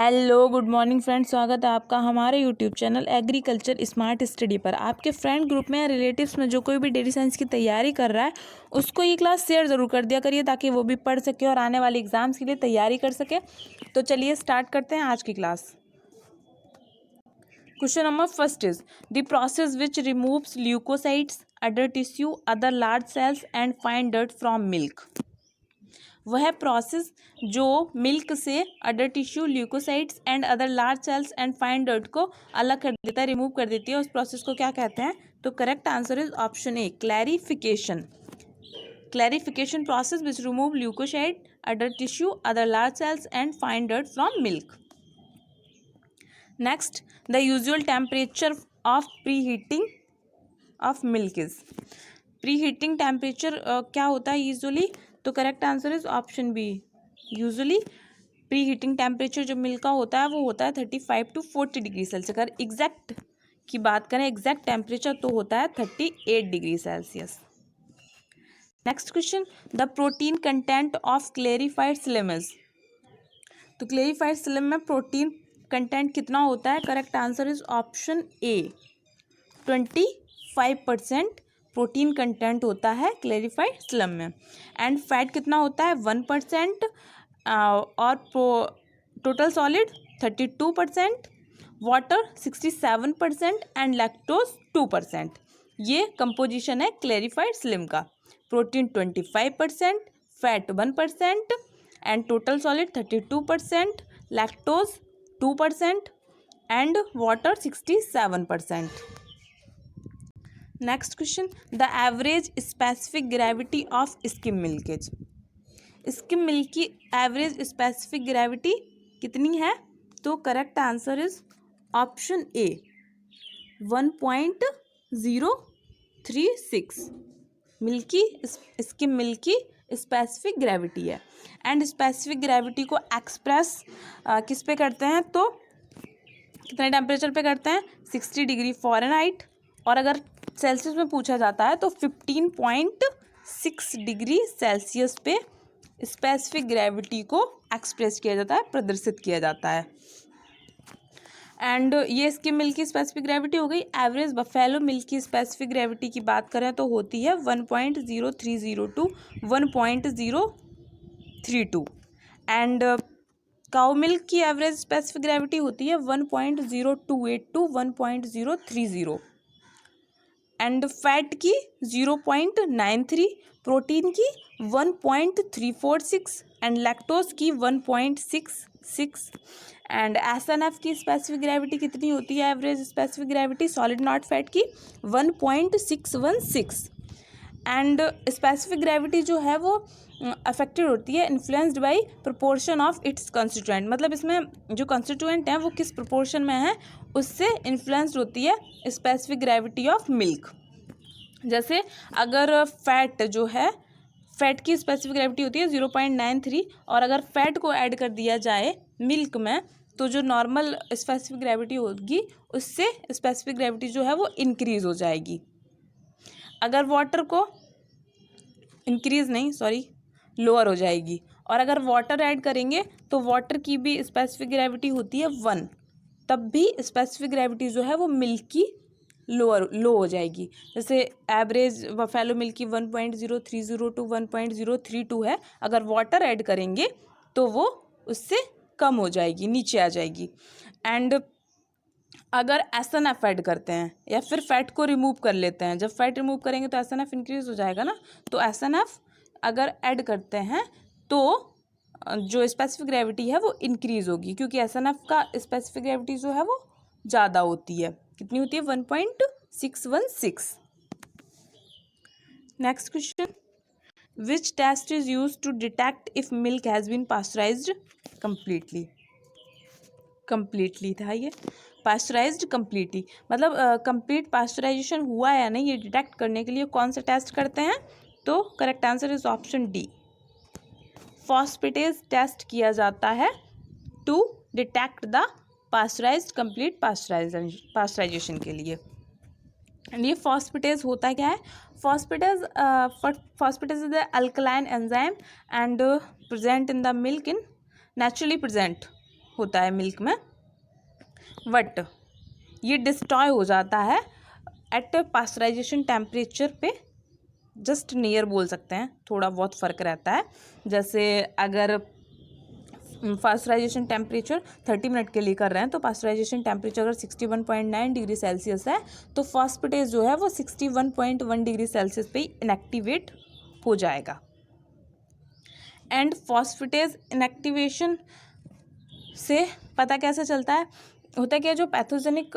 Hello good morning friends, स्वागत है आपका हमारे YouTube channel agriculture smart study पर। आपके फ्रेंड ग्रुप में या रिलेटिव्स में जो कोई भी डेली साइंस की तैयारी कर रहा है उसको ये क्लास शेयर ज़रूर कर दिया करिए ताकि वो भी पढ़ सके और आने वाले एग्जाम्स के लिए तैयारी कर सके। तो चलिए स्टार्ट करते हैं आज की class. Question number first is the process which removes leucocytes, other tissue, other large cells and fine dirt from milk. वह प्रोसेस जो मिल्क से other tissue, leucocytes and other large cells and fine dirt को अलग कर देता है, remove कर देती है, उस प्रोसेस को क्या कहते हैं? तो correct answer is option A, clarification. Clarification process which remove leucocyte, other tissue, other large cells and fine dirt from milk. Next, the usual temperature of preheating of milk is. Preheating temperature क्या होता है usually? तो correct answer is option B, usually preheating temperature जो milk का होता है वो होता है 35 to 40 डिग्री सेल्सियस। अगर एग्जैक्ट की बात करें, एग्जैक्ट टेम्परेचर तो होता है 38 degree Celsius. Next question, the protein content of clarified slim is. तो क्लेरिफाइड स्लिम में प्रोटीन कंटेंट कितना होता है? Correct answer is option A, 25% protein content होता है क्लेरिफाइड स्लम में। एंड फैट कितना होता है? 1%। और total solid 32%, water 67% and lactose 2%। ये कंपोजिशन है क्लेरिफाइड स्लिम का। Protein 25%, fat 1% and total solid 32%, lactose 2% and water 67%। Next question, the average specific gravity of skim milk is. Skim milk की average specific gravity कितनी है? तो correct answer is option A, 1.036 skim milk की specific gravity है। And specific gravity को express किस पे करते हैं? तो कितने टेम्परेचर पे करते हैं? 60 डिग्री फ़ारेनहाइट। और अगर सेल्सियस में पूछा जाता है तो 15.6 डिग्री सेल्सियस पे स्पेसिफिक ग्रेविटी को एक्सप्रेस किया जाता है, प्रदर्शित किया जाता है। एंड ये स्किम मिल्क की स्पेसिफिक ग्रेविटी हो गई। एवरेज बफेलो मिल्क की स्पेसिफिक ग्रेविटी की बात करें तो होती है 1.0302 to 1.032। एंड काउ मिल्क की एवरेज स्पेसिफिक ग्रेविटी होती है 1.028 to 1.030। एंड फैट की 0.93, प्रोटीन की 1.346 एंड लैक्टोज की 1.66। एंड एसएनएफ की स्पेसिफिक ग्रेविटी कितनी होती है? Average specific gravity solid not fat की 1.616। एंड स्पेसिफिक ग्रेविटी जो है वो अफेक्टेड होती है, influenced by proportion of its constituent. मतलब इसमें जो कंस्टिट्यूएंट हैं वो किस प्रोपोर्शन में है उससे इन्फ्लुएंस्ड होती है स्पेसिफिक ग्रेविटी ऑफ मिल्क। जैसे अगर फैट जो है, फैट की स्पेसिफिक ग्रेविटी होती है 0.93 और अगर फैट को ऐड कर दिया जाए मिल्क में तो जो नॉर्मल स्पेसिफिक ग्रेविटी होगी उससे स्पेसिफिक ग्रेविटी जो है वो इंक्रीज़ हो जाएगी। अगर वाटर को लोअर हो जाएगी। और अगर वाटर ऐड करेंगे तो वाटर की भी स्पेसिफिक ग्रेविटी होती है 1, तब भी स्पेसिफिक ग्रेविटी जो है वो मिल्क की लो हो जाएगी। जैसे एवरेज बफेलो मिल्क की 1.030 to 1.032 है, अगर वाटर ऐड करेंगे तो वो उससे कम हो जाएगी, नीचे आ जाएगी। एंड अगर एसएनएफ ऐड करते हैं या फिर फैट को रिमूव कर लेते हैं, जब फैट रिमूव करेंगे तो एसएनएफ इंक्रीज हो जाएगा ना, तो एसएनएफ अगर ऐड करते हैं तो जो स्पेसिफिक ग्रेविटी है वो इंक्रीज होगी, क्योंकि एसएनएफ का स्पेसिफिक ग्रेविटी जो है वो ज़्यादा होती है। कितनी होती है? 1.616। Next question, which test is use to detect if milk has been pasteurised completely. था ये पास्चराइज्ड कम्प्लीटली, मतलब कंप्लीट पास्चराइजेशन हुआ है या नहीं ये डिटेक्ट करने के लिए कौन सा टेस्ट करते हैं? तो correct answer is option D, phosphatase test किया जाता है to detect the pasteurised complete pasteurisation के लिए। एंड ये फॉस्फेटेज होता क्या है? Phosphatase is the alkaline enzyme and present in the milk in naturally present होता है मिल्क में, बट ये डिस्ट्रॉय हो जाता है एट पास्चराइजेशन टेम्परेचर पे जस्ट नियर बोल सकते हैं, थोड़ा बहुत फ़र्क रहता है। जैसे अगर पास्चराइजेशन टेम्परेचर 30 मिनट के लिए कर रहे हैं तो पास्चराइजेशन टेम्परेचर अगर 61.9 डिग्री सेल्सियस है तो फॉस्फेटेज जो है वो 61.1 डिग्री सेल्सियस पे इनएक्टिवेट हो जाएगा। एंड फॉस्फेटेज इनएक्टिवेशन से पता कैसे चलता है, होता है क्या, जो पैथोजेनिक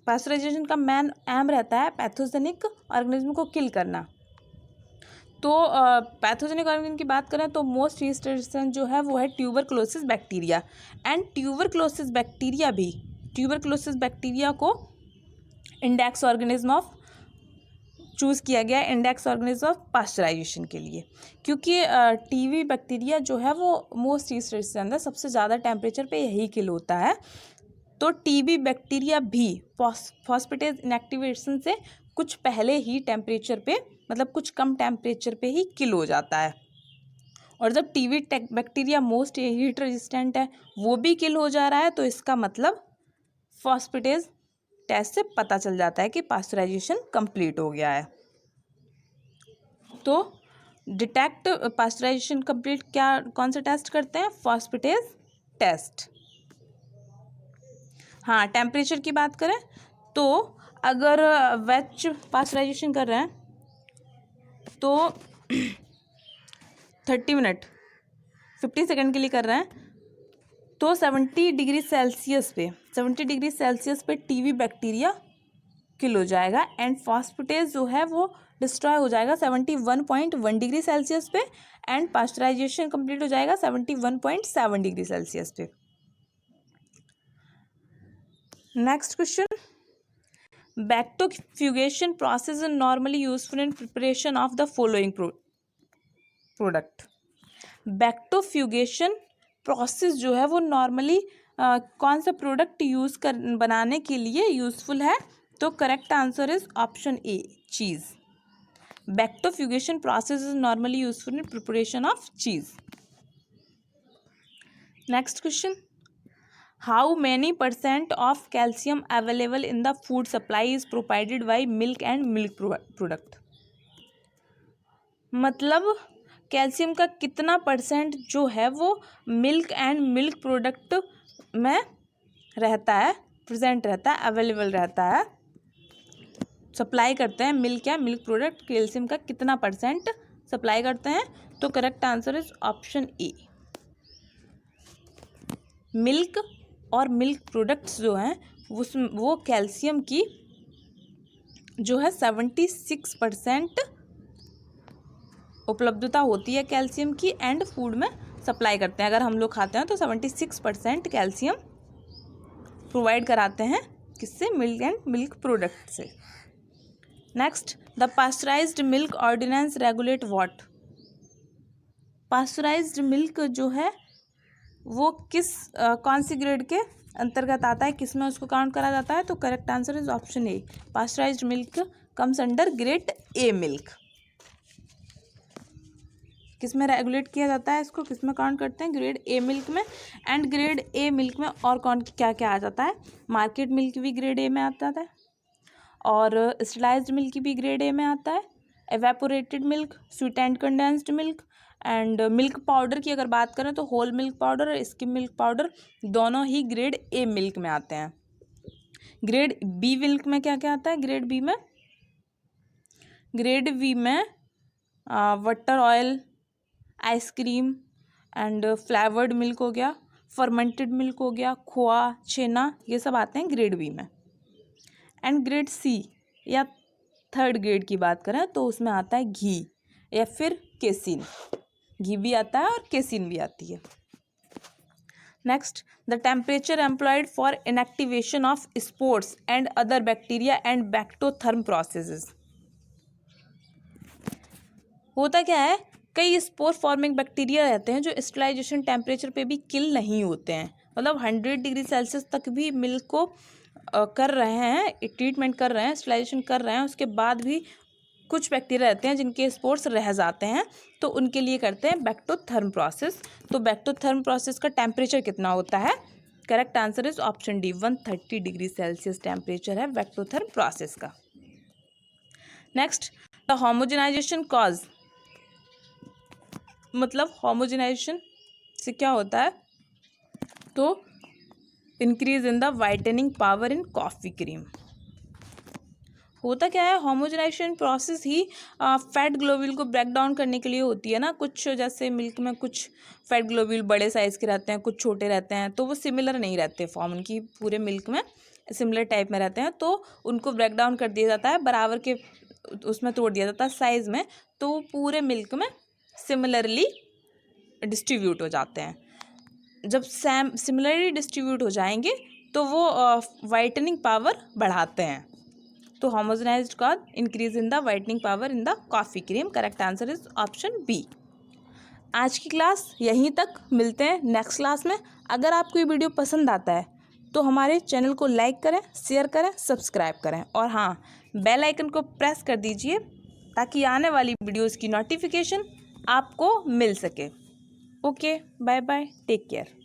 पास्चराइजेशन का मेन एम रहता है पैथोजेनिक ऑर्गेनिज्म को किल करना। तो पैथोजेनिक ऑर्गेनिज्म की बात करें तो मोस्ट रेजिस्टेंट जो है वो है tuberculosis bacteria. And tuberculosis bacteria को इंडेक्स ऑर्गेनिज्म ऑफ चूज़ किया गया है, इंडेक्स ऑर्गेनिज्म ऑफ पास्चराइजेशन के लिए, क्योंकि टीबी बैक्टीरिया जो है वो मोस्ट रेजिस्टेंट है, सबसे ज़्यादा टेम्परेचर पे यही किल होता है। तो टीबी बैक्टीरिया भी फॉस्फेटेज इनएक्टिवेशन से कुछ पहले ही टेम्परेचर पे, मतलब कुछ कम टेम्परेचर पे ही किल हो जाता है। और जब TB bacteria most heat resistant है वो भी किल हो जा रहा है, तो इसका मतलब फॉस्फेटेज टेस्ट से पता चल जाता है कि पास्चराइजेशन कंप्लीट हो गया है। तो डिटेक्ट पास्चराइजेशन कंप्लीट कौन सा टेस्ट करते हैं, फॉस्फेटेज टेस्ट। हाँ, टेम्परेचर की बात करें तो अगर वेज पास्चराइजेशन कर रहे हैं तो 30 मिनट 50 सेकेंड के लिए कर रहे हैं तो 70 डिग्री सेल्सियस पे टीबी बैक्टीरिया किल हो जाएगा एंड फॉस्फेटेज जो है वो डिस्ट्रॉय हो जाएगा 71.1 डिग्री सेल्सियस पे एंड पास्चराइजेशन कंप्लीट हो जाएगा 71.7 डिग्री सेल्सियस पे। Next question, bactofugation process is normally useful in preparation of the following product. Bactofugation process जो है वो नॉर्मली कौन सा प्रोडक्ट बनाने के लिए यूजफुल है, तो correct answer is option A, cheese. Bactofugation process is normally useful in preparation of cheese. Next question, how many % of calcium available in the food supply is provided by milk and milk product. मतलब calcium का कितना % जो है वो milk and milk product में रहता है, present रहता है, अवेलेबल रहता है, सप्लाई करते हैं मिल्क या मिल्क प्रोडक्ट, कैल्शियम का कितना % सप्लाई करते हैं, तो correct answer is option A. Milk और मिल्क प्रोडक्ट्स जो हैं वो कैल्शियम की जो है 76% उपलब्धता होती है कैल्शियम की एंड फूड में सप्लाई करते हैं। अगर हम लोग खाते हैं तो 76% कैल्शियम प्रोवाइड कराते हैं किससे, मिल्क एंड मिल्क प्रोडक्ट से। Next, the pasteurised milk ordinance regulate what. Pasteurised milk जो है वो कौन सी ग्रेड के अंतर्गत आता है, किस में उसको काउंट करा जाता है, तो correct answer is option A, pasteurised milk comes under grade A milk. किस में रेगुलेट किया जाता है इसको, किस में काउंट करते हैं, ग्रेड ए मिल्क में। एंड ग्रेड ए मिल्क में और क्या क्या आ जाता है, मार्केट मिल्क भी ग्रेड ए में आता है और स्टरलाइज्ड मिल्क भी ग्रेड ए में आता है, evaporated milk, sweet and condensed milk and milk powder की अगर बात करें तो होल मिल्क पाउडर और स्किम मिल्क पाउडर दोनों ही ग्रेड ए मिल्क में आते हैं। ग्रेड बी मिल्क में क्या क्या आता है, ग्रेड बी में butter oil, ice cream and flavoured milk हो गया, फर्मेंटेड मिल्क हो गया, खोआ, छेना, ये सब आते हैं ग्रेड बी में। एंड ग्रेड सी या थर्ड ग्रेड की बात करें तो उसमें आता है घी या फिर केसिन, घी भी आता है और केसिन भी आती है। Next, the temperature employed for inactivation of spores and other bacteria and bactotherm processes. होता क्या है, कई स्पोर फॉर्मिंग बैक्टीरिया रहते हैं जो स्टरलाइजेशन टेम्परेचर पे भी किल नहीं होते हैं, मतलब 100 डिग्री सेल्सियस तक भी मिल्क को कर रहे हैं, ट्रीटमेंट कर रहे हैं, स्टरलाइजेशन कर रहे हैं, उसके बाद भी कुछ बैक्टीरिया रहते हैं जिनके स्पोर्स रह जाते हैं, तो उनके लिए करते हैं बैक्टोथर्म प्रोसेस। तो बैक्टोथर्म प्रोसेस का टेम्परेचर कितना होता है, correct answer is option D, 130 degree Celsius temperature है वेक्टोथर्म प्रोसेस का। नेक्स्ट, द होमोजेनाइजेशन कॉज, मतलब होमोजेनाइजेशन से क्या होता है, तो increase in the whitening power in coffee cream. होता क्या है, होमोजेनाइजेशन प्रोसेस ही फैट ग्लोब्यूल को ब्रेक डाउन करने के लिए होती है ना। कुछ जैसे मिल्क में कुछ फैट ग्लोब्यूल बड़े साइज़ के रहते हैं, कुछ छोटे रहते हैं, तो वो सिमिलर नहीं रहते फॉर्म उनकी, पूरे मिल्क में सिमिलर टाइप में रहते हैं, तो उनको ब्रेक डाउन कर दिया जाता है, बराबर के उसमें तोड़ दिया जाता है साइज़ में, तो वो पूरे मिल्क में सिमिलरली डिस्ट्रीब्यूट हो जाते हैं। जब सिमिलरली डिस्ट्रीब्यूट हो जाएंगे तो वो वाइटनिंग पावर बढ़ाते हैं। तो homogenised cause increase in the whitening power in the coffee cream. Correct answer is option B. आज की क्लास यहीं तक, मिलते हैं नेक्स्ट क्लास में। अगर आपको ये वीडियो पसंद आता है तो हमारे चैनल को लाइक करें, शेयर करें, सब्सक्राइब करें, और हाँ, बेल आइकन को प्रेस कर दीजिए ताकि आने वाली वीडियोज़ की नोटिफिकेशन आपको मिल सके। Okay, bye bye, take care.